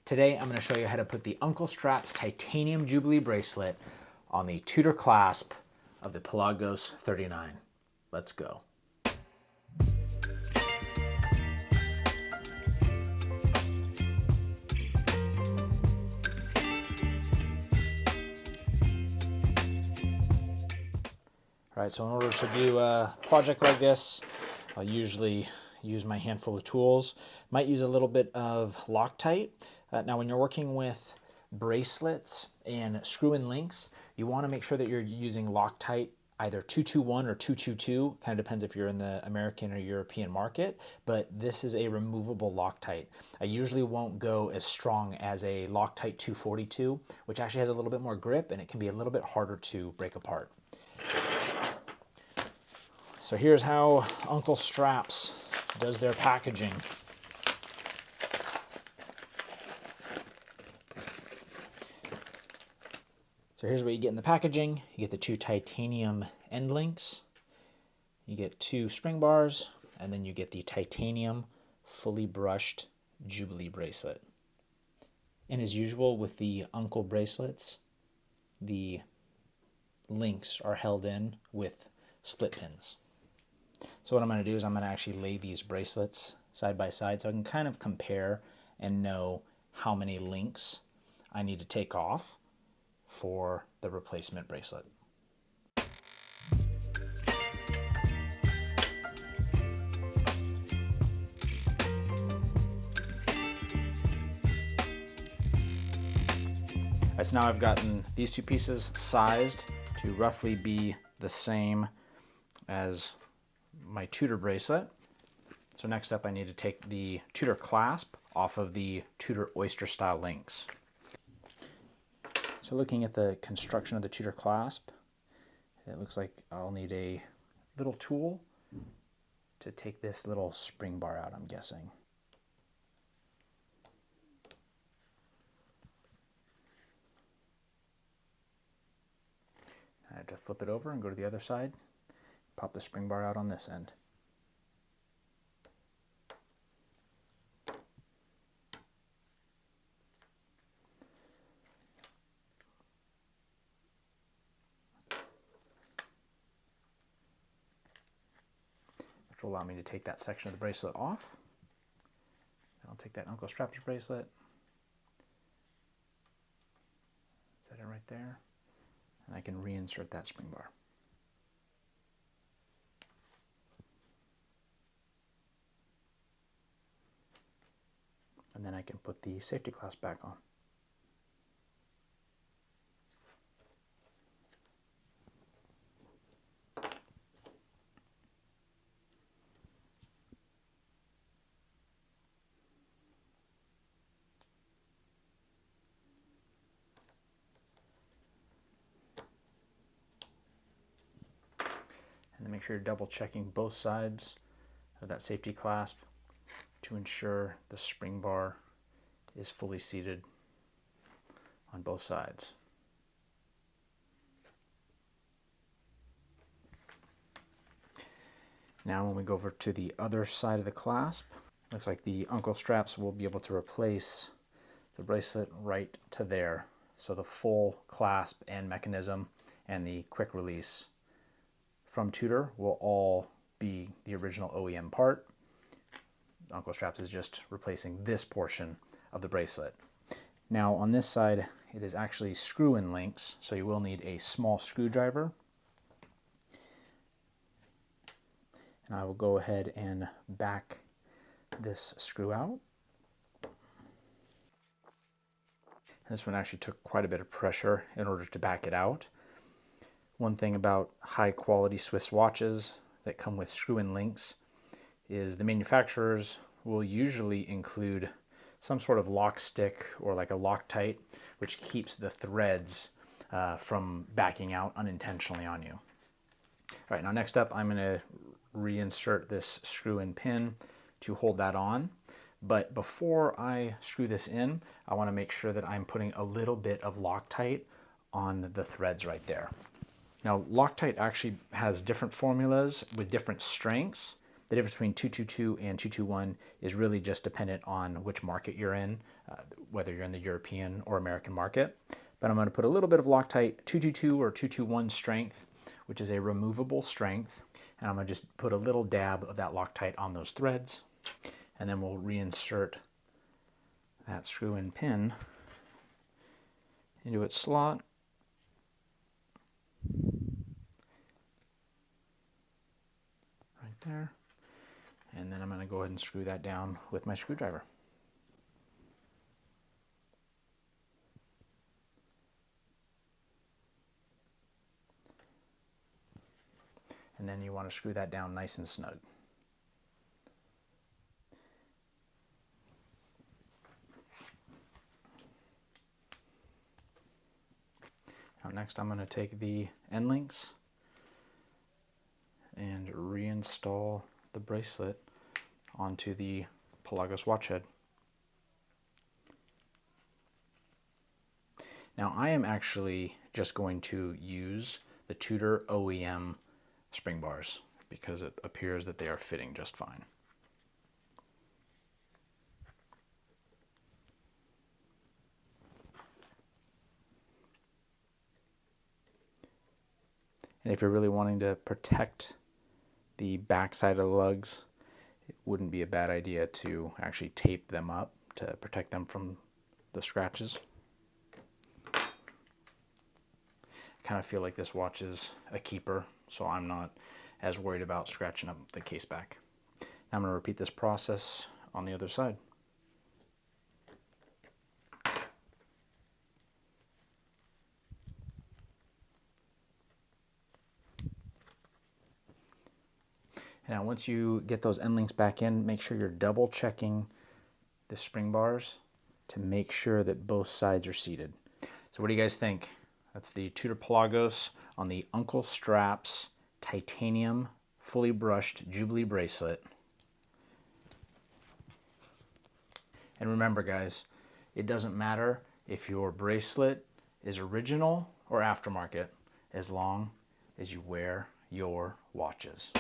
Today I'm going to show you how to put the Uncle Straps titanium Jubilee bracelet on the Tudor clasp of the Pelagos 39. Let's go. All right, so in order to do a project like this, I'll usually use my handful of tools. Might use a little bit of Loctite. Now when you're working with bracelets and screw-in links, you want to make sure that you're using Loctite either 221 or 222, kind of depends if you're in the American or European market, but this is a removable Loctite. I usually won't go as strong as a Loctite 242, which actually has a little bit more grip and it can be a little bit harder to break apart. So here's how Uncle Straps does their packaging. So here's what you get in the packaging. You get the 2 titanium end links, you get 2 spring bars, and then you get the titanium fully brushed Jubilee bracelet. And as usual with the Uncle bracelets, the links are held in with split pins. So what I'm going to do is I'm going to actually lay these bracelets side by side so I can kind of compare and know how many links I need to take off for the replacement bracelet. Alright, so now I've gotten these 2 pieces sized to roughly be the same as my Tudor bracelet. So next up I need to take the Tudor clasp off of the Tudor oyster style links. So looking at the construction of the Tudor clasp, it looks like I'll need a little tool to take this little spring bar out, I'm guessing. I have to flip it over and go to the other side, pop the spring bar out on this end. Which will allow me to take that section of the bracelet off. I'll take that Uncle Straps bracelet, set it right there, and I can reinsert that spring bar. And then I can put the safety clasp back on. And then make sure you're double checking both sides of that safety clasp to ensure the spring bar is fully seated on both sides. Now when we go over to the other side of the clasp, looks like the Uncle Straps will be able to replace the bracelet right to there. So the full clasp and mechanism and the quick release from Tudor will all be the original OEM part. Uncle Straps is just replacing this portion of the bracelet. Now on this side it is actually screw-in links, so you will need a small screwdriver. And I will go ahead and back this screw out. This one actually took quite a bit of pressure in order to back it out. One thing about high quality Swiss watches that come with screw-in links is the manufacturers will usually include some sort of lock stick or like a Loctite, which keeps the threads from backing out unintentionally on you. All right, now next up I'm going to reinsert this screw-in pin to hold that on. But before I screw this in, I want to make sure that I'm putting a little bit of Loctite on the threads right there. Now, Loctite actually has different formulas with different strengths. The difference between 222 and 221 is really just dependent on which market you're in. whether you're in the European or American market. But I'm going to put a little bit of Loctite 222 or 221 strength, which is a removable strength. And I'm going to just put a little dab of that Loctite on those threads. And then we'll reinsert that screw-in pin into its slot. Right there. And then I'm going to go ahead and screw that down with my screwdriver. And then you want to screw that down nice and snug. Now next I'm going to take the end links and reinstall the bracelet onto the Pelagos watch head. Now I am actually just going to use the Tudor OEM spring bars because it appears that they are fitting just fine. And if you're really wanting to protect the back side of the lugs, it wouldn't be a bad idea to actually tape them up to protect them from the scratches. I kind of feel like this watch is a keeper, so I'm not as worried about scratching up the case back. Now I'm going to repeat this process on the other side. Now once you get those end links back in, make sure you're double checking the spring bars to make sure that both sides are seated. So what do you guys think? That's the Tudor Pelagos on the Uncle Straps titanium fully brushed Jubilee bracelet. And remember guys, it doesn't matter if your bracelet is original or aftermarket as long as you wear your watches.